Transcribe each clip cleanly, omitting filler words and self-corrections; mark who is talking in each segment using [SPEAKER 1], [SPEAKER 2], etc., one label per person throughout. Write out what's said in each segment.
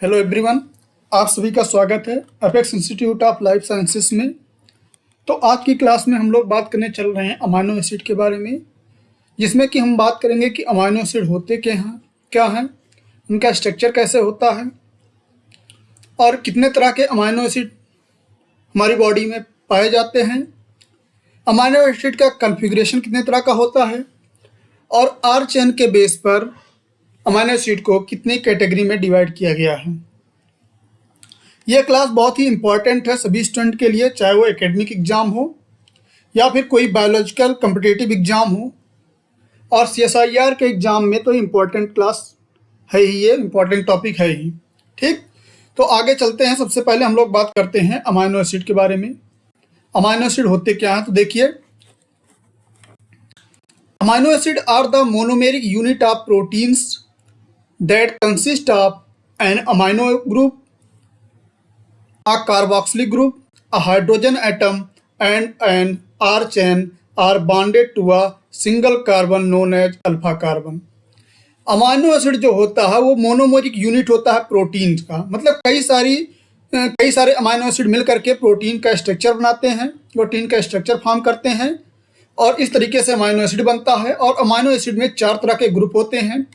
[SPEAKER 1] Hello everyone, आप सभी का स्वागत है apex institute of life sciences में। तो आज की क्लास में हम लोग बात करने चल रहे हैं अमाइनो एसिड के बारे में, जिसमें कि हम बात करेंगे कि अमाइनो एसिड होते क्या हैं, उनका स्ट्रक्चर कैसे होता है और कितने तरह के अमाइनो एसिड हमारी बॉडी में पाए जाते हैं, अमाइनो एसिड का कॉन्फ़िगरेशन कितने तरह का होता है और आर चेन के बेस पर अमाइनो एसिड को कितनी कैटेगरी में डिवाइड किया गया है। यह क्लास बहुत ही इम्पॉर्टेंट है सभी स्टूडेंट के लिए, चाहे वो एकेडमिक एग्ज़ाम हो या फिर कोई बायोलॉजिकल कम्पिटिटिव एग्ज़ाम हो, और CSIR के एग्ज़ाम में तो इम्पॉर्टेंट क्लास है ही, ये इम्पॉर्टेंट टॉपिक है ही। ठीक, तो आगे चलते हैं। सबसे पहले हम लोग बात करते हैं अमाइनो एसिड के बारे में। अमाइनो एसिड होते क्या हैं, तो देखिए, amino acid are the monomeric unit of proteins that consist of an amino group, a carboxylic group, a hydrogen atom and an R chain are bonded to a single carbon known as alpha carbon। Amino acid जो होता है वो monomeric unit होता है protein का, मतलब कई सारे अमाइनो एसिड मिल करके प्रोटीन का स्ट्रक्चर बनाते हैं, प्रोटीन का स्ट्रक्चर फॉर्म करते हैं, और इस तरीके से अमाइनो एसिड बनता है। और अमाइनो एसिड में 4 तरह के ग्रुप होते हैं।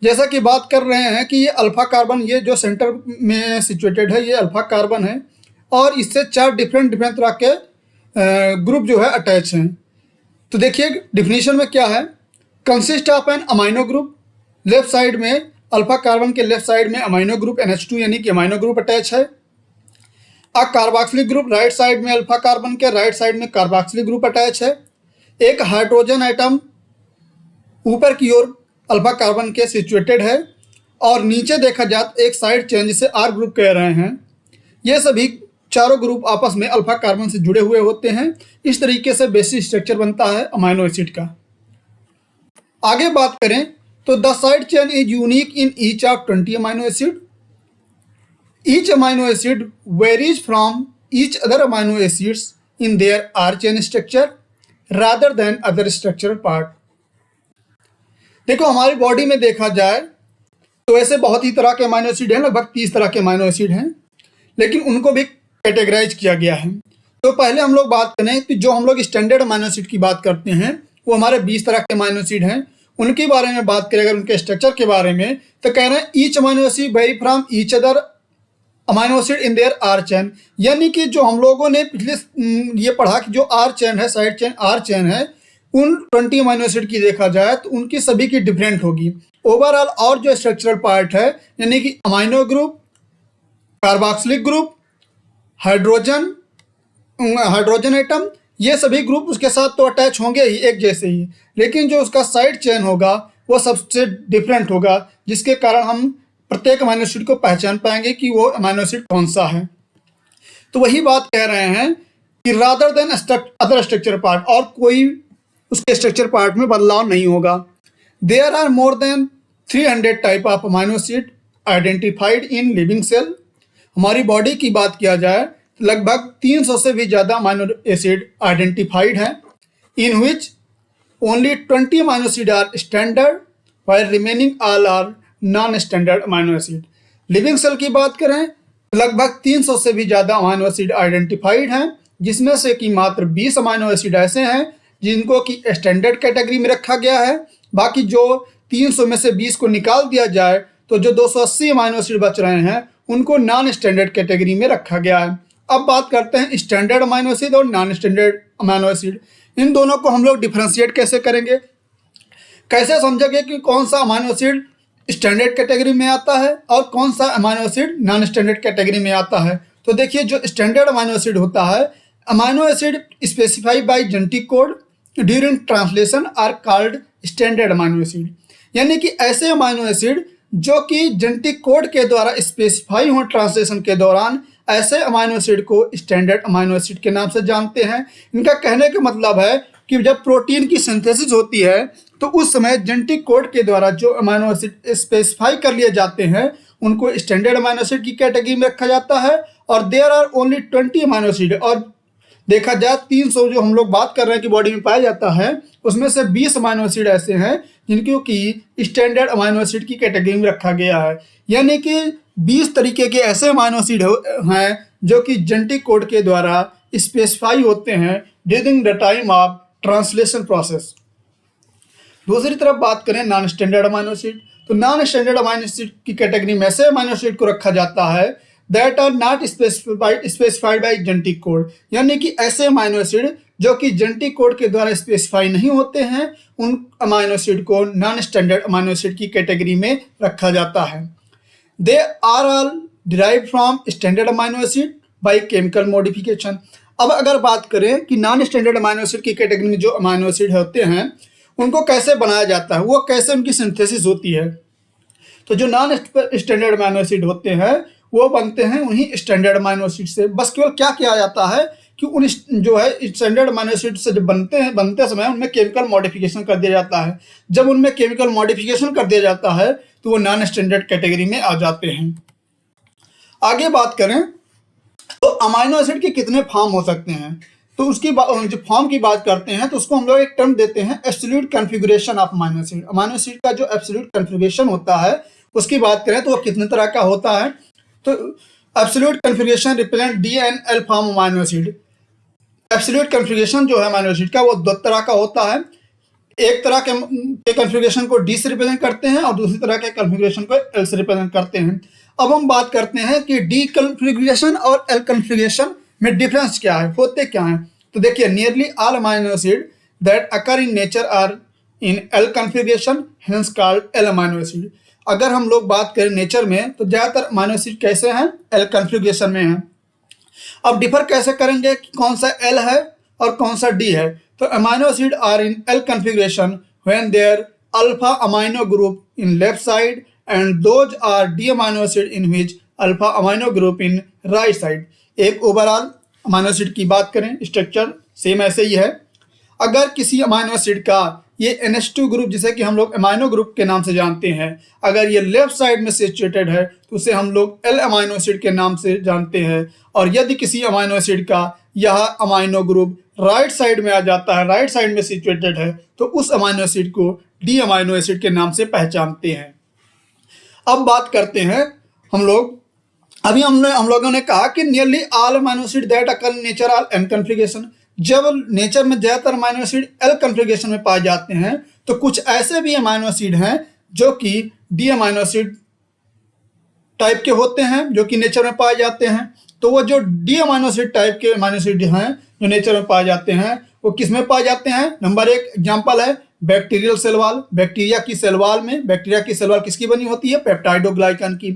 [SPEAKER 1] जैसा कि बात कर रहे हैं कि ये अल्फ़ा कार्बन, ये जो सेंटर में सिचुएटेड है, ये अल्फ़ा कार्बन है, और इससे 4 डिफरेंट तरह के ग्रुप जो है अटैच हैं। तो देखिए डिफिनीशन में क्या है, consist of an amino group, left side में अल्फ़ा कार्बन के लेफ्ट साइड में अमाइनो ग्रुप NH2 यानी कि अमाइनो ग्रुप अटैच है। A carboxylic group, right side में अल्फ़ा कार्बन के राइट साइड में कार्बोक्सिलिक ग्रुप अटैच है। एक हाइड्रोजन आइटम ऊपर की ओर अल्फा कार्बन के सिचुएटेड है, और नीचे देखा जाए तो एक साइड चेन जिसे आर ग्रुप कह रहे हैं। ये सभी चारों ग्रुप आपस में अल्फा कार्बन से जुड़े हुए होते हैं। इस तरीके से बेसिक स्ट्रक्चर बनता है अमाइनो एसिड का। आगे बात करें तो the side chain is unique in each of 20 amino acid. Each amino acid varies from each other amino acids in their R chain structure rather than other structural part. देखो हमारी body में देखा जाए तो ऐसे बहुत ही तरह के अमाइनो एसिड हैं, लगभग 30 तरह के अमाइनो एसिड हैं, लेकिन उनको भी कैटेगराइज किया गया है। तो पहले हम लोग बात करें तो जो हम लोग स्टैंडर्ड अमाइनो एसिड की बात करते हैं वो हमारे 20 तरह के अमाइनो एसिड हैं। उनके बारे में बात करें अगर उनके स्ट्रक्चर के बारे में, तो कह रहे हैं each amino acid vary from each other amino acid in their R chain. यानी कि जो हम लोगों ने पिछले ये पढ़ा कि जो आर चेन है, साइड चेन आर चेन है, उन 20 अमाइनो एसिड की देखा जाए तो उनकी सभी की डिफरेंट होगी ओवरऑल। और जो स्ट्रक्चरल पार्ट है यानी कि amino group, carboxylic group, hydrogen atom, ये सभी ग्रुप उसके साथ तो अटैच होंगे ही एक जैसे ही, लेकिन जो उसका साइड चेन होगा वो सबसे डिफरेंट होगा, जिसके कारण हम प्रत्येक अमाइनो एसिड को पहचान पाएंगे कि वो अमाइनो एसिड कौन सा है। तो वही बात कह रहे हैं कि rather than other structure part, और कोई उसके स्ट्रक्चर पार्ट में बदलाव नहीं होगा। There are more than 300 type of amino acid identified in living cell. हमारी बॉडी की बात किया जाए तो लगभग 300 से भी ज़्यादा अमाइनो एसिड आइडेंटिफाइड हैं, in which only 20 amino acid are standard while remaining all are non standard amino acid. Living cell की बात करें तो लगभग 300 से भी ज़्यादा अमाइनो एसिड आइडेंटिफाइड हैं, जिसमें से कि मात्र 20 अमाइनो एसिड ऐसे हैं जिनको कि स्टैंडर्ड कैटेगरी में रखा गया है। बाकी जो 300 में से 20 को निकाल दिया जाए तो जो 280 अमाइनो एसिड बच रहे हैं उनको नॉन स्टैंडर्ड कैटेगरी में रखा गया है। अब बात करते हैं स्टैंडर्ड अमाइनो एसिड और नॉन स्टैंडर्ड अमाइनो एसिड। इन दोनों को हम लोग डिफ्रेंशिएट कैसे करेंगे, कैसे समझेंगे कि कौन सा अमाइनो एसिड स्टैंडर्ड कैटेगरी में आता है और कौन सा amino acid non standard category में आता है। तो देखिए जो स्टैंडर्ड अमाइनो एसिड होता है, amino acid specified by genetic code during translation are called standard amino acid. यानी कि ऐसे अमाइनो एसिड जो कि जेनेटिक कोड के द्वारा स्पेसिफाई हो ट्रांसलेशन के दौरान, ऐसे अमाइनो एसिड को स्टैंडर्ड अमाइनो एसिड के नाम से जानते हैं। इनका कहने का मतलब है कि जब प्रोटीन की सिंथेसिस होती है तो उस समय जेनेटिक कोड के द्वारा जो अमाइनो एसिड स्पेसिफाई कर लिए जाते हैं उनको स्टैंडर्ड अमाइनो एसिड की कैटेगरी में रखा जाता है। और there are only 20 amino acid, और देखा जाए 300 जो हम लोग बात कर रहे हैं कि बॉडी में पाया जाता है, उसमें से 20 अमाइनो एसिड ऐसे हैं जिनको कि स्टैंडर्ड अमाइनो एसिड की कैटेगरी में रखा गया है। यानी कि 20 तरीके के ऐसे अमाइनो एसिड हैं जो कि जेनेटिक कोड के द्वारा स्पेसिफाई होते हैं during the time of translation process. दूसरी तरफ बात करें नॉन स्टैंडर्ड अमाइनो एसिड, तो नॉन स्टैंडर्ड अमाइनो एसिड की कैटेगरी में ऐसे अमाइनो एसिड को रखा जाता है that are not specified by genetic code, यानी कि ऐसे अमाइनो एसिड जो कि जेनेटिक कोड के द्वारा स्पेसिफाई नहीं होते हैं, उन अमाइनो एसिड को नॉन स्टैंडर्ड अमाइनो एसिड की कैटेगरी में रखा जाता है। They are all derive from standard amino acid by chemical modification. अब अगर बात करें कि नॉन स्टैंडर्ड अमाइनो एसिड की कैटेगरी में जो अमाइनो एसिड होते हैं उनको कैसे बनाया जाता है, वो कैसे उनकी सिंथेसिस होती है, तो जो नॉन स्टैंडर्ड अमाइनो एसिड होते हैं वो बनते हैं उन्हीं स्टैंडर्ड अमाइनो एसिड से। बस केवल क्या किया जाता है कि उन जो है स्टैंडर्ड अमाइनो एसिड से जब बनते समय उनमें केमिकल मॉडिफिकेशन कर दिया जाता है। जब उनमें केमिकल मॉडिफिकेशन कर दिया जाता है तो वो नॉन स्टैंडर्ड कैटेगरी में आ जाते हैं। आगे बात करें तो अमाइनो एसिड के कितने फॉर्म हो सकते हैं, तो उसकी जो फॉर्म की बात करते हैं तो उसको हम लोग एक टर्म देते हैं absolute configuration of amino acid. Amino acid का जो एब्सोल्यूट कॉन्फ़िगरेशन होता है उसकी बात करें तो वो कितने तरह का होता है, तो absolute configuration represent D and L form amino acid. Absolute configuration जो है अमाइनो एसिड का वो दो तरह का होता है, एक तरह के कॉन्फ़िगरेशन को डी से रिप्रेजेंट करते हैं और दूसरी तरह के कॉन्फ़िगरेशन को एल से रिप्रेजेंट करते हैं। अब हम बात करते हैं कि डी कॉन्फ़िगरेशन और एल कॉन्फ़िगरेशन में डिफरेंस क्या है, होते क्या हैं। तो देखिए nearly all amino acid that occur in nature are in L configuration hence called L amino acid. अगर हम लोग बात करें नेचर में तो ज़्यादातर अमाइनो एसिड कैसे हैं, एल कॉन्फ़िगरेशन में हैं। अब डिफर कैसे करेंगे कि कौन सा एल है और कौन सा डी है, तो amino acid are in L configuration when their alpha amino group in left side and those are D amino acid in which alpha amino group in right side. एक ओवरऑल अमाइनो एसिड की बात करें structure same ऐसे ही है। अगर किसी amino acid का ये NH2 ग्रुप जिसे कि हम लोग अमाइनो ग्रुप के नाम से जानते हैं, अगर ये लेफ्ट साइड में सिचुएटेड है तो उसे हम लोग एल अमाइनो एसिड के नाम से जानते हैं। और यदि किसी अमाइनो एसिड का यह अमाइनो ग्रुप राइट साइड में आ जाता है, राइट साइड में सिचुएटेड है, तो उस अमाइनो एसिड को डी अमाइनो एसिड के नाम से पहचानते हैं। अब बात करते हैं हम लोग, अभी हम लोगों ने कहा कि nearly all amino acid that occur in nature are L configuration. जब नेचर में ज़्यादातर अमाइनो एसिड एल कॉन्फ़िगरेशन में पाए जाते हैं तो कुछ ऐसे भी अमाइनो एसिड हैं जो कि डी अमाइनो एसिड टाइप के होते हैं जो कि नेचर में पाए जाते हैं। तो वो जो डी अमाइनो एसिड टाइप के अमाइनो एसिड हैं जो नेचर में पाए जाते हैं वो किस में पाए जाते हैं। नंबर एक एग्जाम्पल है बैक्टीरियल सेल वॉल। बैक्टीरिया की सेल वॉल में, बैक्टीरिया की सेल वॉल किसकी बनी होती है, पेप्टाइडोग्लाइकन की।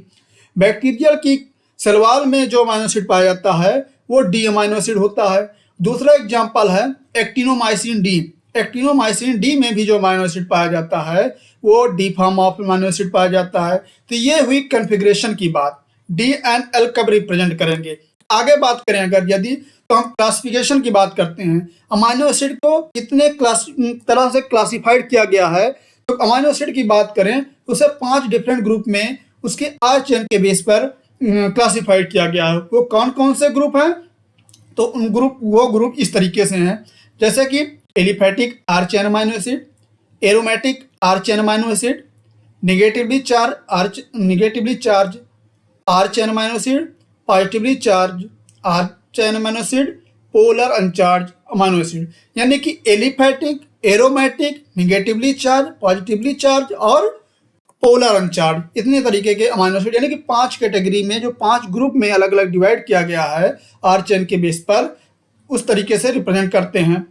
[SPEAKER 1] बैक्टीरियल की सेल वॉल में जो अमाइनो एसिड पाया जाता है वो डी अमाइनो एसिड होता है। दूसरा एग्जाम्पल है एक्टिनोमाइसिन डी। एक्टिनोमाइसिन डी में भी जो अमाइनो एसिड पाया जाता है वो D form of amino acid पाया जाता है। तो ये हुई कॉन्फ़िगरेशन की बात, डी एंड एल कब रिप्रेजेंट करेंगे। आगे बात करें अगर यदि तो हम क्लासिफिकेशन की बात करते हैं, अमाइनो एसिड को कितने तरह से क्लासिफाइड किया गया है। तो अमाइनो एसिड की बात करें तो उसे 5 डिफरेंट ग्रुप में उसके आर चेन के बेस पर क्लासिफाइड किया गया है। वो कौन कौन से ग्रुप हैं, तो वो ग्रुप इस तरीके से हैं, जैसे कि aliphatic R chain amino acid, aromatic R chain amino acid, negatively charge R chain amino acid, positively charge R chain amino acid, polar uncharge amino acid. यानी कि aliphatic, aromatic, negatively charge, positively charge और polar uncharge, इतने तरीके के amino acid, यानी कि 5 category में जो 5 ग्रुप में अलग अलग डिवाइड किया गया है आर चेन के बेस पर, उस तरीके से रिप्रेजेंट करते हैं।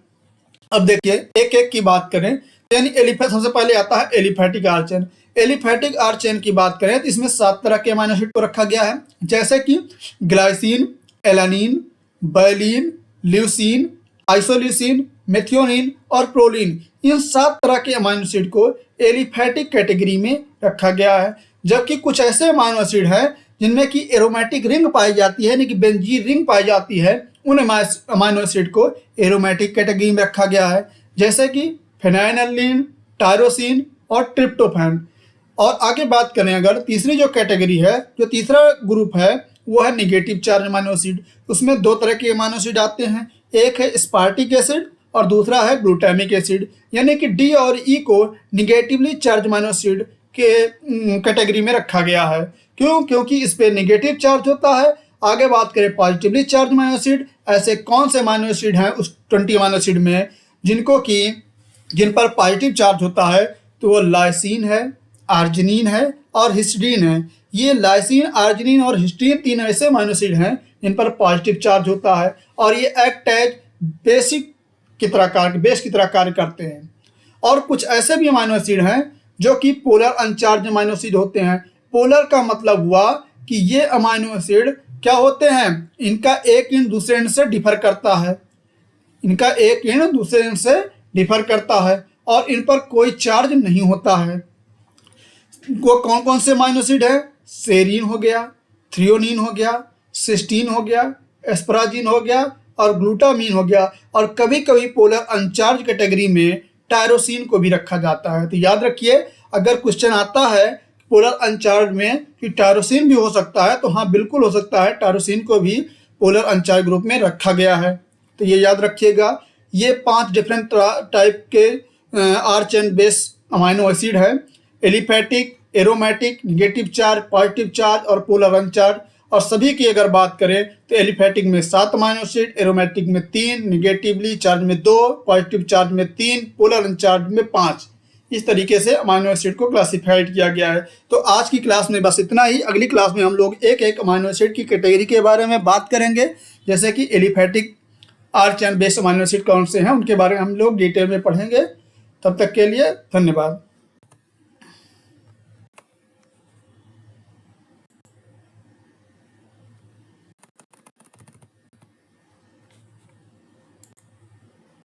[SPEAKER 1] अब देखिए एक एक की बात करें, यानी सबसे पहले आता है aliphatic R chain. Aliphatic R chain की बात करें तो इसमें 7 तरह के अमाइनो एसिड को रखा गया है, जैसे कि glycine, alanine, baleen, leucine, isoleucine, methionine और प्रोलिन। इन 7 तरह के अमाइनो एसिड को एलिफैटिक कैटेगरी में रखा गया है। जबकि कुछ ऐसे अमाइनो एसिड हैं जिनमें कि एरोमेटिक रिंग पाई जाती है, यानी कि बेंजीन रिंग पाई जाती है, उन अमाइनो एसिड को एरोमेटिक कैटेगरी में रखा गया है, जैसे कि फेनाइलैलानाइन, टायरोसिन और ट्रिप्टोफैन। और आगे बात करें अगर तीसरी जो कैटेगरी है, जो तीसरा ग्रुप है वो है निगेटिव चार्ज अमाइनो एसिड। उसमें 2 तरह के अमाइनो एसिड आते हैं, एक है स्पार्टिक एसिड और दूसरा है ग्लूटामिक एसिड। यानी कि डी और ई को निगेटिवली चार्ज अमाइनो एसिड के कैटेगरी में रखा गया है। क्यों? क्योंकि इस पे नेगेटिव चार्ज होता है। आगे बात करें पॉजिटिवली चार्ज अमाइनो एसिड, ऐसे कौन से अमाइनो एसिड हैं उस 20 अमाइनो एसिड में जिन पर पॉजिटिव चार्ज होता है? तो वो लाइसिन है, आर्जिनिन है और हिस्टीडीन है। ये लाइसिन, आर्जिनिन और हिस्टीडीन 3 ऐसे अमाइनो एसिड हैं जिन पर पॉजिटिव चार्ज होता है और ये एक्ट एज बेस की तरह कार्य करते हैं। और कुछ ऐसे भी अमाइनो एसिड हैं जो कि पोलर अनचार्ज अमाइनो एसिड होते हैं। पोलर का मतलब हुआ कि ये अमाइनो एसिड क्या होते हैं, इनका एक एंड दूसरे एंड से डिफर करता है, और इन पर कोई चार्ज नहीं होता है। वो कौन कौन से अमाइनो एसिड है? सेरीन हो गया, थ्रियोनिन हो गया, सिस्टीन हो गया, एस्पराजिन हो गया और ग्लूटामीन हो गया। और कभी कभी पोलर अनचार्ज कैटेगरी में टायरोसिन को भी रखा जाता है। तो याद रखिए, अगर क्वेश्चन आता है पोलर अनचार्ज में कि टायरोसिन भी हो सकता है, तो हाँ बिल्कुल हो सकता है, टायरोसिन को भी पोलर अनचार्ज ग्रुप में रखा गया है। तो ये याद रखिएगा। ये 5 डिफरेंट टाइप के arch and base amino acid है: aliphatic, aromatic, negative charge, positive charge और पोलर अनचार्ज। और सभी की अगर बात करें तो एलिफैटिक में 7 अमाइनो एसिड, एरोमेटिक में 3, नेगेटिवली चार्ज में 2, पॉजिटिव चार्ज में 3, पोलर अनचार्ज में 5। इस तरीके से अमाइनो एसिड को क्लासिफाइड किया गया है। तो आज की क्लास में बस इतना ही। अगली क्लास में हम लोग एक एक अमाइनो एसिड की कैटेगरी के बारे में बात करेंगे, जैसे कि aliphatic arch and base amino acid कौन से हैं, उनके बारे में हम लोग डिटेल में पढ़ेंगे। तब तक के लिए धन्यवाद।